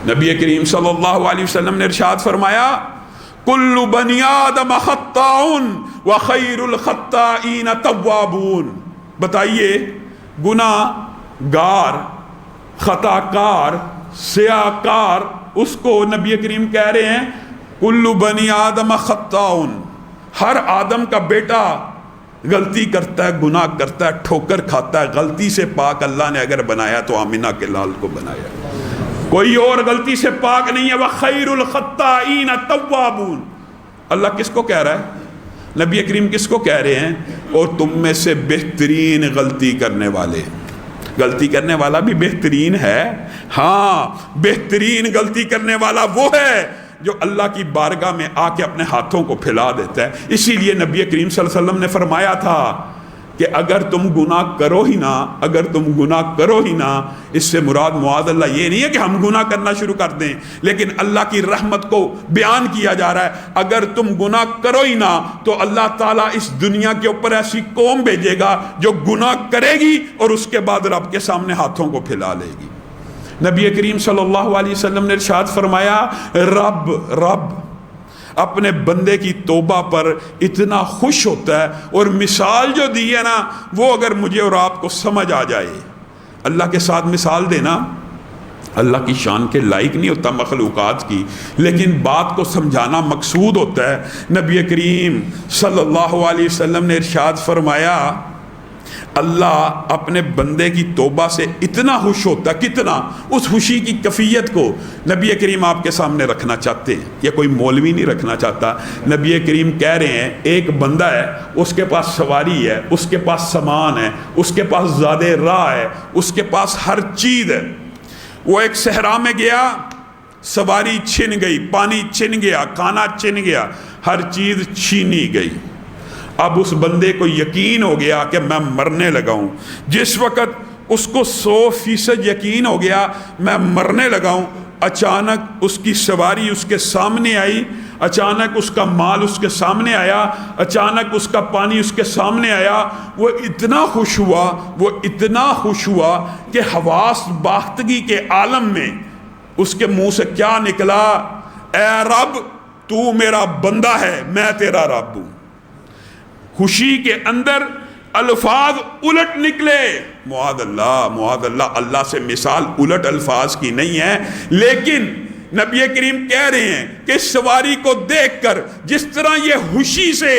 نبی کریم صلی اللہ علیہ وسلم نے ارشاد فرمایا کل بنی آدم خطاؤن وخیر الخطائین توابون. بتائیے گناہ گار، خطا کار، سیاہ کار، اس کو نبی کریم کہہ رہے ہیں کل بنی آدم خطاؤن، ہر آدم کا بیٹا غلطی کرتا ہے، گناہ کرتا ہے، ٹھوکر کھاتا ہے. غلطی سے پاک اللہ نے اگر بنایا تو آمینہ کے لال کو بنایا، کوئی اور غلطی سے پاک نہیں ہے. وَخَيْرُ الْخَطَّائِينَ تَوَّابُونَ. اللہ کس کو کہہ رہا ہے؟ نبی کریم کس کو کہہ رہے ہیں؟ اور تم میں سے بہترین غلطی کرنے والے. غلطی کرنے والا بھی بہترین ہے، ہاں بہترین غلطی کرنے والا وہ ہے جو اللہ کی بارگاہ میں آ کے اپنے ہاتھوں کو پھیلا دیتا ہے. اسی لیے نبی کریم صلی اللہ علیہ وسلم نے فرمایا تھا کہ اگر تم گناہ کرو ہی نہ، اگر تم گناہ کرو ہی نہ، اس سے مراد معاذ اللہ یہ نہیں ہے کہ ہم گناہ کرنا شروع کر دیں، لیکن اللہ کی رحمت کو بیان کیا جا رہا ہے. اگر تم گناہ کرو ہی نہ تو اللہ تعالیٰ اس دنیا کے اوپر ایسی قوم بھیجے گا جو گناہ کرے گی اور اس کے بعد رب کے سامنے ہاتھوں کو پھیلا لے گی. نبی کریم صلی اللہ علیہ وسلم نے ارشاد فرمایا رب اپنے بندے کی توبہ پر اتنا خوش ہوتا ہے، اور مثال جو دی ہے نا وہ اگر مجھے اور آپ کو سمجھ آ جائے. اللہ کے ساتھ مثال دینا اللہ کی شان کے لائق نہیں ہوتا مخلوقات کی، لیکن بات کو سمجھانا مقصود ہوتا ہے. نبی کریم صلی اللہ علیہ وسلم نے ارشاد فرمایا اللہ اپنے بندے کی توبہ سے اتنا خوش ہوتا، کتنا، اس خوشی کی کیفیت کو نبی کریم آپ کے سامنے رکھنا چاہتے ہیں. یہ کوئی مولوی نہیں رکھنا چاہتا. نبی کریم کہہ رہے ہیں ایک بندہ ہے، اس کے پاس سواری ہے، اس کے پاس سامان ہے، اس کے پاس زیادہ راہ ہے، اس کے پاس ہر چیز ہے. وہ ایک صحرا میں گیا، سواری چھن گئی، پانی چھن گیا، کھانا چھن گیا، ہر چیز چھینی گئی. اب اس بندے کو یقین ہو گیا کہ میں مرنے لگا ہوں. جس وقت اس کو 100% یقین ہو گیا میں مرنے لگا ہوں، اچانک اس کی سواری اس کے سامنے آئی، اچانک اس کا مال اس کے سامنے آیا، اچانک اس کا پانی اس کے سامنے آیا. وہ اتنا خوش ہوا، وہ اتنا خوش ہوا کہ حواس باختگی کے عالم میں اس کے منہ سے کیا نکلا؟ اے رب تو میرا بندہ ہے، میں تیرا رب ہوں. خوشی کے اندر الفاظ الٹ نکلے. معاذ اللہ، معاذ اللہ، اللہ سے مثال الٹ الفاظ کی نہیں ہے، لیکن نبی کریم کہہ رہے ہیں کہ سواری کو دیکھ کر جس طرح یہ خوشی سے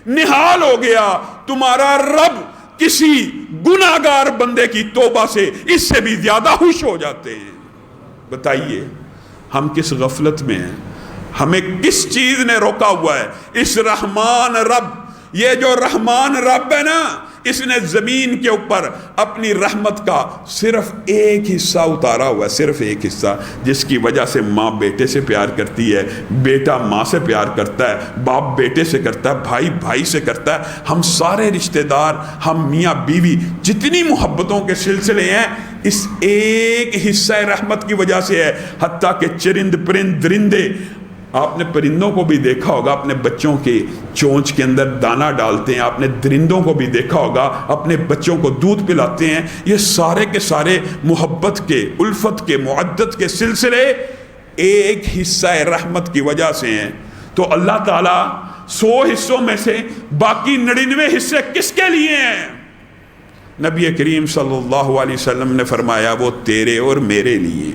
نہال ہو گیا، تمہارا رب کسی گناہگار بندے کی توبہ سے اس سے بھی زیادہ خوش ہو جاتے ہیں. بتائیے ہم کس غفلت میں ہیں؟ ہمیں کس چیز نے روکا ہوا ہے؟ اس رحمان رب، یہ جو رحمان رب ہے نا، اس نے زمین کے اوپر اپنی رحمت کا صرف ایک حصہ اتارا ہوا ہے، صرف ایک حصہ، جس کی وجہ سے ماں بیٹے سے پیار کرتی ہے، بیٹا ماں سے پیار کرتا ہے، باپ بیٹے سے کرتا ہے، بھائی بھائی سے کرتا ہے. ہم سارے رشتہ دار، ہم میاں بیوی، جتنی محبتوں کے سلسلے ہیں اس ایک حصہ رحمت کی وجہ سے ہے. حتیٰ کہ چرند پرند درندے، آپ نے پرندوں کو بھی دیکھا ہوگا اپنے بچوں کے چونچ کے اندر دانہ ڈالتے ہیں، آپ نے درندوں کو بھی دیکھا ہوگا اپنے بچوں کو دودھ پلاتے ہیں. یہ سارے کے سارے محبت کے، الفت کے، معدت کے سلسلے ایک حصہ رحمت کی وجہ سے ہیں. تو اللہ تعالیٰ 100 حصوں میں سے باقی 99 حصے کس کے لیے ہیں؟ نبی کریم صلی اللہ علیہ وسلم نے فرمایا وہ تیرے اور میرے لیے،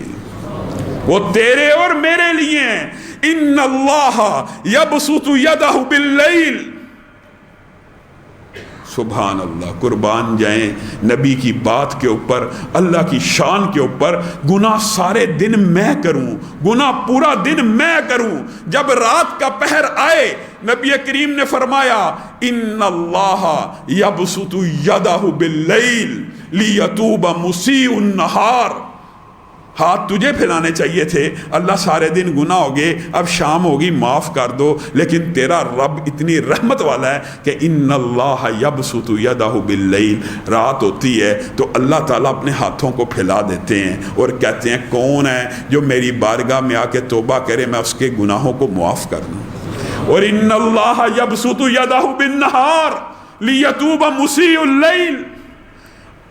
وہ تیرے اور میرے لیے ہیں. ان اللہ یبسط یدہ باللیل. سبحان اللہ، قربان جائیں نبی کی بات کے اوپر، اللہ کی شان کے اوپر. گناہ سارے دن میں کروں، گناہ پورا دن میں کروں، جب رات کا پہر آئے نبی کریم نے فرمایا ان اللہ یبسط یدہ باللیل لیتوب مسیء النہار. ہاتھ تجھے پھیلانے چاہیے تھے، اللہ سارے دن گناہ ہو گئے، اب شام ہوگی معاف کر دو، لیکن تیرا رب اتنی رحمت والا ہے کہ ان اللہ یبسط یدہ باللیل. رات ہوتی ہے تو اللہ تعالیٰ اپنے ہاتھوں کو پھیلا دیتے ہیں اور کہتے ہیں کون ہے جو میری بارگاہ میں آ کے توبہ کرے، میں اس کے گناہوں کو معاف کر دوں. اور ان اللہ یبسط یدہ بالنہار لیتوب مسیء اللیل.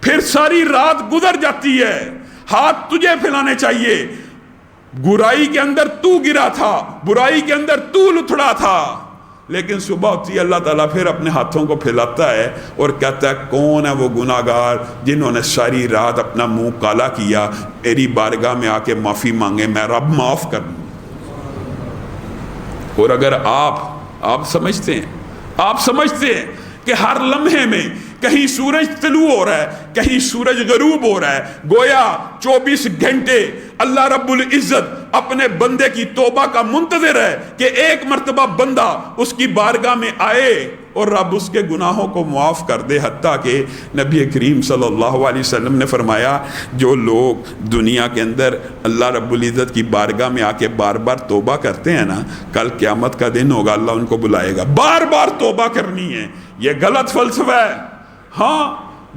پھر ساری رات گزر جاتی ہے، ہاتھ تجھے پھیلانے چاہیے، برائی کے اندر تو گرا تھا، برائی کے اندر تو لتھڑا تھا، لیکن صبح ہوتی ہے اللہ تعالیٰ پھر اپنے ہاتھوں کو پھیلاتا ہے اور کہتا ہے کون ہے وہ گناہ گار جنہوں نے ساری رات اپنا منہ کالا کیا، میری بارگاہ میں آ کے معافی مانگے، میں رب معاف کر دوں۔ اور اگر آپ سمجھتے ہیں کہ ہر لمحے میں کہیں سورج طلوع ہو رہا ہے، کہیں سورج غروب ہو رہا ہے، گویا 24 گھنٹے اللہ رب العزت اپنے بندے کی توبہ کا منتظر ہے کہ ایک مرتبہ بندہ اس کی بارگاہ میں آئے اور رب اس کے گناہوں کو معاف کر دے۔ حتیٰ کہ نبی کریم صلی اللہ علیہ وسلم نے فرمایا جو لوگ دنیا کے اندر اللہ رب العزت کی بارگاہ میں آ کے بار بار توبہ کرتے ہیں نا، کل قیامت کا دن ہوگا، اللہ ان کو بلائے گا، بار بار توبہ کرنی ہے۔ یہ غلط فلسفہ ہے۔ ہاں،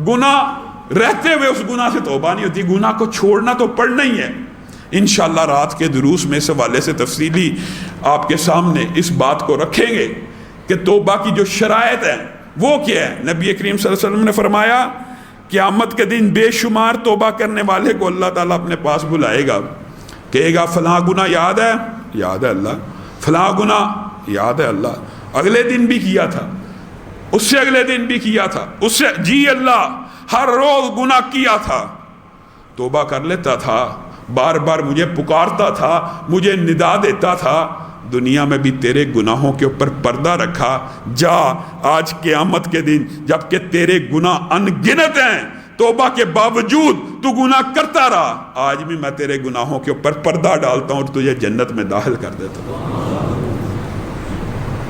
گناہ رہتے ہوئے اس گناہ سے توبہ نہیں ہوتی، گناہ کو چھوڑنا تو پڑنا ہی ہے۔ انشاءاللہ رات کے دروس میں اس حوالے سے تفصیلی آپ کے سامنے اس بات کو رکھیں گے کہ توبہ کی جو شرائط ہیں وہ کیا ہے۔ نبی کریم صلی اللہ علیہ وسلم نے فرمایا قیامت کے دن بے شمار توبہ کرنے والے کو اللہ تعالیٰ اپنے پاس بلائے گا، کہے گا فلاں گناہ یاد ہے؟ یاد ہے اللہ۔ فلاں گناہ یاد ہے اللہ، اگلے دن بھی کیا تھا، اس سے اگلے دن بھی کیا تھا، اس سے جی اللہ ہر روز گناہ کیا تھا، توبہ کر لیتا تھا، بار بار مجھے پکارتا تھا، مجھے ندا دیتا تھا، دنیا میں بھی تیرے گناہوں کے اوپر پردہ رکھا، جا آج قیامت کے دن جب کہ تیرے گناہ ان گنت ہیں، توبہ کے باوجود تو گناہ کرتا رہا، آج بھی میں تیرے گناہوں کے اوپر پردہ ڈالتا ہوں اور تجھے جنت میں داخل کر دیتا ہوں۔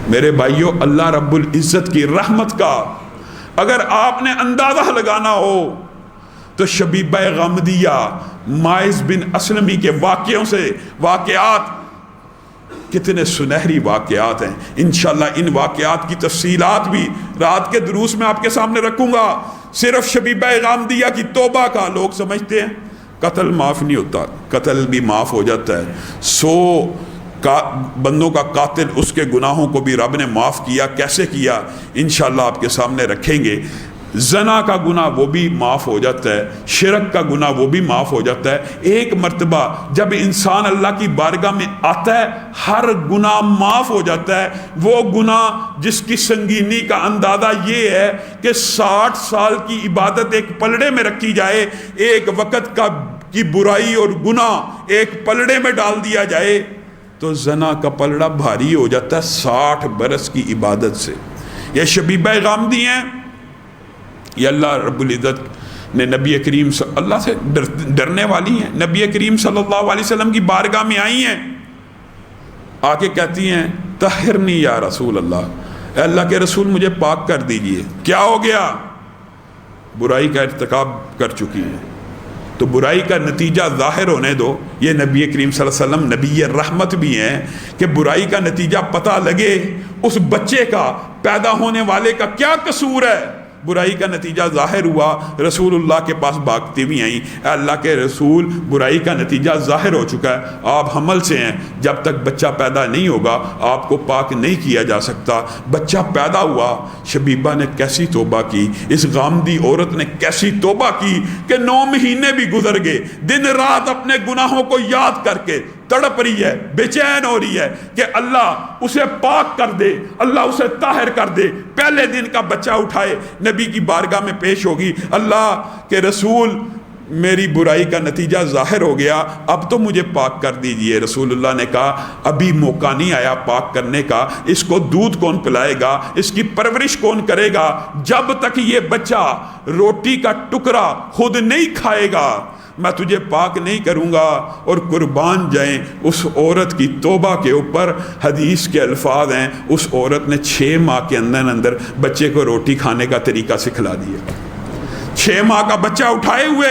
میرے بھائیو، اللہ رب العزت کی رحمت کا اگر آپ نے اندازہ لگانا ہو تو شبیبہ غامدیہ ماعز بن اسلمی کے واقعات کتنے سنہری واقعات ہیں۔ انشاءاللہ ان واقعات کی تفصیلات بھی رات کے دروس میں آپ کے سامنے رکھوں گا۔ صرف شبیبہ غامدیہ کی توبہ کا لوگ سمجھتے ہیں قتل معاف نہیں ہوتا، قتل بھی معاف ہو جاتا ہے، 100 بندوں کا قاتل اس کے گناہوں کو بھی رب نے معاف کیا۔ کیسے کیا انشاءاللہ آپ کے سامنے رکھیں گے۔ زنا کا گناہ وہ بھی معاف ہو جاتا ہے، شرک کا گناہ وہ بھی معاف ہو جاتا ہے۔ ایک مرتبہ جب انسان اللہ کی بارگاہ میں آتا ہے ہر گناہ معاف ہو جاتا ہے۔ وہ گناہ جس کی سنگینی کا اندازہ یہ ہے کہ 60 سال کی عبادت ایک پلڑے میں رکھی جائے، ایک وقت کی برائی اور گناہ ایک پلڑے میں ڈال دیا جائے تو زنا کا پلڑا بھاری ہو جاتا ہے 60 برس کی عبادت سے۔ یہ شبیبہ غامدی ہیں، یہ اللہ رب العزت نے نبی کریم اللہ سے ڈرنے والی ہیں، نبی کریم صلی اللہ علیہ وسلم کی بارگاہ میں آئی ہیں، آ کے کہتی ہیں طہرنی یا رسول اللہ، اے اللہ کے رسول مجھے پاک کر دیجئے۔ کیا ہو گیا؟ برائی کا ارتکاب کر چکی ہیں، تو برائی کا نتیجہ ظاہر ہونے دو۔ یہ نبی کریم صلی اللہ علیہ وسلم نبی رحمت بھی ہیں کہ برائی کا نتیجہ پتہ لگے، اس بچے کا پیدا ہونے والے کا کیا قصور ہے۔ برائی کا نتیجہ ظاہر ہوا، رسول اللہ کے پاس بھاگتی بھی آئیں، اے اللہ کے رسول برائی کا نتیجہ ظاہر ہو چکا ہے، آپ حمل سے ہیں، جب تک بچہ پیدا نہیں ہوگا آپ کو پاک نہیں کیا جا سکتا۔ بچہ پیدا ہوا، شبیبہ نے کیسی توبہ کی، اس غامدی عورت نے کیسی توبہ کی کہ 9 مہینے بھی گزر گئے، دن رات اپنے گناہوں کو یاد کر کے تڑپ رہی ہے، بے چین ہو رہی ہے کہ اللہ اسے پاک کر دے، اللہ اسے طاہر کر دے۔ پہلے دن کا بچہ اٹھائے نبی کی بارگاہ میں پیش ہوگی، اللہ کے رسول میری برائی کا نتیجہ ظاہر ہو گیا، اب تو مجھے پاک کر دیجئے۔ رسول اللہ نے کہا ابھی موقع نہیں آیا پاک کرنے کا، اس کو دودھ کون پلائے گا، اس کی پرورش کون کرے گا، جب تک یہ بچہ روٹی کا ٹکڑا خود نہیں کھائے گا میں تجھے پاک نہیں کروں گا۔ اور قربان جائیں اس عورت کی توبہ کے اوپر، حدیث کے الفاظ ہیں اس عورت نے 6 ماہ کے اندر بچے کو روٹی کھانے کا طریقہ سکھلا دیا۔ 6 ماہ کا بچہ اٹھائے ہوئے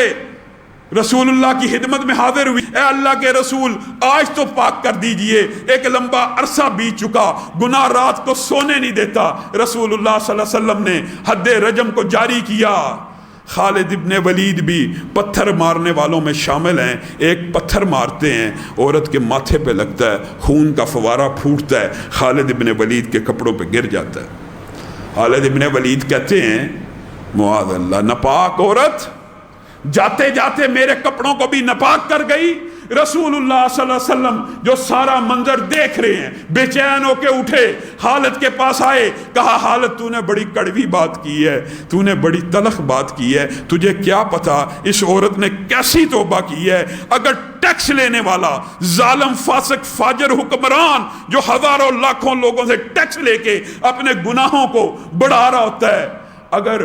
رسول اللہ کی خدمت میں حاضر ہوئی، اے اللہ کے رسول آج تو پاک کر دیجئے، ایک لمبا عرصہ بیت چکا، گناہ رات کو سونے نہیں دیتا۔ رسول اللہ صلی اللہ علیہ وسلم نے حد رجم کو جاری کیا۔ خالد ابن ولید بھی پتھر مارنے والوں میں شامل ہیں، ایک پتھر مارتے ہیں، عورت کے ماتھے پہ لگتا ہے، خون کا فوارہ پھوٹتا ہے، خالد ابن ولید کے کپڑوں پہ گر جاتا ہے۔ خالد ابن ولید کہتے ہیں معاذ اللہ، ناپاک عورت جاتے جاتے میرے کپڑوں کو بھی ناپاک کر گئی، رسول اللہ صلی اللہ علیہ وسلم جو سارا منظر دیکھ رہے ہیں بے چین ہو کے اٹھے، حالت کے پاس آئے، کہا حالت تو نے بڑی کڑوی بات کی ہے، تو نے بڑی تلخ بات کی ہے، تجھے کیا پتا اس عورت نے کیسی توبہ کی ہے۔ اگر ٹیکس لینے والا ظالم فاسق فاجر حکمران جو ہزاروں لاکھوں لوگوں سے ٹیکس لے کے اپنے گناہوں کو بڑھا رہا ہوتا ہے، اگر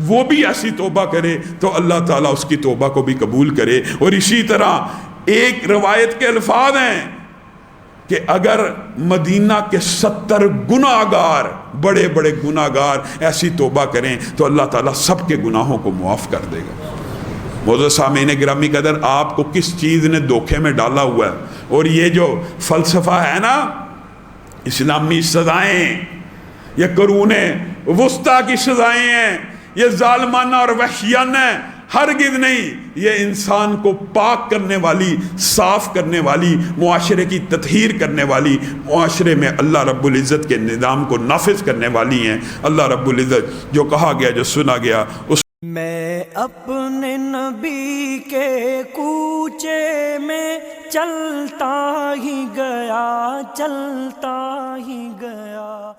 وہ بھی ایسی توبہ کرے تو اللہ تعالیٰ اس کی توبہ کو بھی قبول کرے۔ اور اسی طرح ایک روایت کے الفاظ ہیں کہ اگر مدینہ کے 70 گناہگار بڑے بڑے گناہگار ایسی توبہ کریں تو اللہ تعالیٰ سب کے گناہوں کو معاف کر دے گا۔ معزز سامعین گرامی قدر، آپ کو کس چیز نے دھوکے میں ڈالا ہوا ہے؟ اور یہ جو فلسفہ ہے نا، اسلامی سزائیں، یہ قرون وسطیٰ کی سزائیں ہیں، یہ ظالمانہ اور وحشیانہ ہیں، ہرگز نہیں۔ یہ انسان کو پاک کرنے والی، صاف کرنے والی، معاشرے کی تطہیر کرنے والی، معاشرے میں اللہ رب العزت کے نظام کو نافذ کرنے والی ہیں۔ اللہ رب العزت جو کہا گیا، جو سنا گیا، اس میں اپنے نبی کے کوچے میں چلتا ہی گیا، چلتا ہی گیا۔